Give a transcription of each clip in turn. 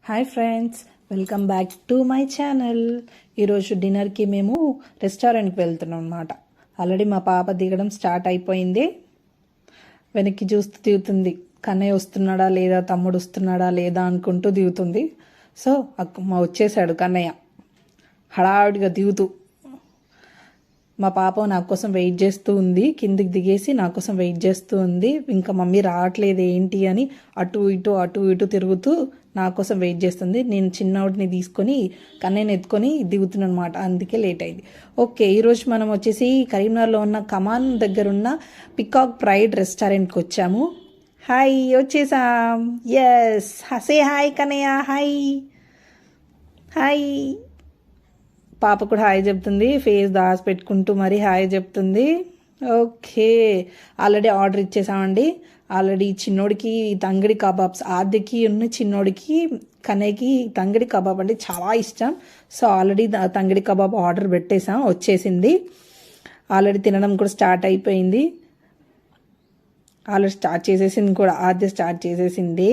Hi friends, welcome back to my channel. ఈరోజు డిన్నర్కి మేము రెస్టారెంట్కి వెళ్తున్నాం అనమాట. ఆల్రెడీ మా పాప దిగడం స్టార్ట్ అయిపోయింది. వెనక్కి చూస్తూ దిగుతుంది. కన్నయ్య వస్తున్నాడా లేదా, తమ్ముడు వస్తున్నాడా లేదా అనుకుంటూ దిగుతుంది. సో వచ్చేసాడు కన్నయ్య హడావుడిగా దిగుతూ. మా పాప నా కోసం వెయిట్ చేస్తూ ఉంది. కిందికి దిగేసి నా కోసం వెయిట్ చేస్తూ ఉంది. ఇంకా మమ్మీ రావట్లేదు ఏంటి అని అటు ఇటు తిరుగుతూ నా కోసం వెయిట్ చేస్తుంది. నేను చిన్నోడిని తీసుకొని కన్నయ్యని ఎత్తుకొని దిగుతున్నాను అనమాట. అందుకే లేట్ అయింది. ఓకే, ఈరోజు మనం వచ్చేసి కరీంనగర్లో ఉన్న కమాన్ దగ్గర ఉన్న పికాక్ ప్రైడ్ రెస్టారెంట్కి వచ్చాము. హాయ్, వచ్చేసాం. Yes, say hi Kannayya. Hi hi. పాప కూడా హాయ్ చెప్తుంది. ఫేస్ దాసి పెట్టుకుంటూ మరి హాయ్ చెప్తుంది. ఓకే, ఆల్రెడీ ఆర్డర్ ఇచ్చేసామండి. ఆల్రెడీ చిన్నోడికి తంగిడి కబాబ్స్, ఆద్యకి ఉన్న చిన్నోడికి కన్నయ్యకి తంగిడి కబాబ్ అంటే చాలా ఇష్టం. So already tangdi kebab order పెట్టేసాం, వచ్చేసింది. ఆల్రెడీ తినడం కూడా స్టార్ట్ అయిపోయింది. ఆల్రెడీ స్టార్ట్ చేసేసింది కూడా, ఆద్య స్టార్ట్ చేసేసింది.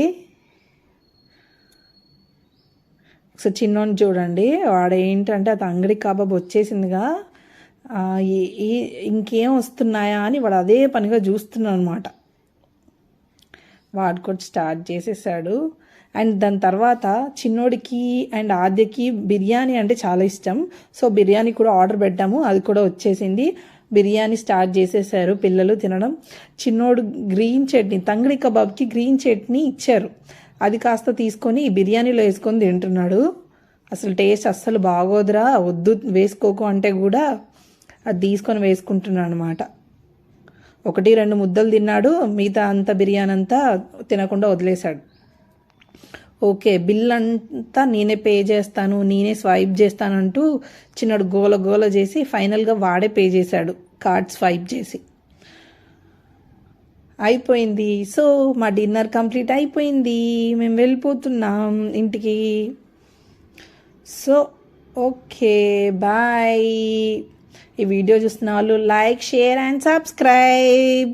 సో చిన్నోని చూడండి, వాడు ఏంటంటే అది అంగడి కబాబ్ వచ్చేసిందిగా, ఇంకేం వస్తున్నాయా అని వాడు అదే పనిగా చూస్తున్నాడు అనమాట. వాడు కూడా స్టార్ట్ చేసేసాడు. అండ్ దాని తర్వాత చిన్నోడికి అండ్ ఆద్యకి బిర్యానీ అంటే చాలా ఇష్టం. సో బిర్యానీ కూడా ఆర్డర్ పెట్టాము, అది కూడా వచ్చేసింది. బిర్యానీ స్టార్ట్ చేసేసారు పిల్లలు తినడం. చిన్నోడు గ్రీన్ చట్నీ, తంగడి కబాబ్కి గ్రీన్ చట్నీ ఇచ్చారు, అది కాస్త తీసుకొని బిర్యానీలో వేసుకొని తింటున్నాడు. అసలు టేస్ట్ అస్సలు బాగోదురా, వద్దు వేసుకోకు అంటే కూడా అది తీసుకొని వేసుకుంటున్నాడు అనమాట. 1-2 ముద్దలు తిన్నాడు, మిగతా అంతా బిర్యానీ అంతా తినకుండా వదిలేశాడు. ఓకే, బిల్ అంతా నేనే పే చేస్తాను, నేనే స్వైప్ చేస్తానంటూ చిన్నడు గోల చేసి ఫైనల్గా వాడే పే చేశాడు, కార్డ్ స్వైప్ చేసి. అయిపోయింది. సో మా డిన్నర్ కంప్లీట్ అయిపోయింది, మేము వెళ్ళిపోతున్నాం ఇంటికి. So okay, bye. ఈ వీడియో చూస్తున్న వాళ్ళు లైక్, షేర్ అండ్ సబ్స్క్రైబ్.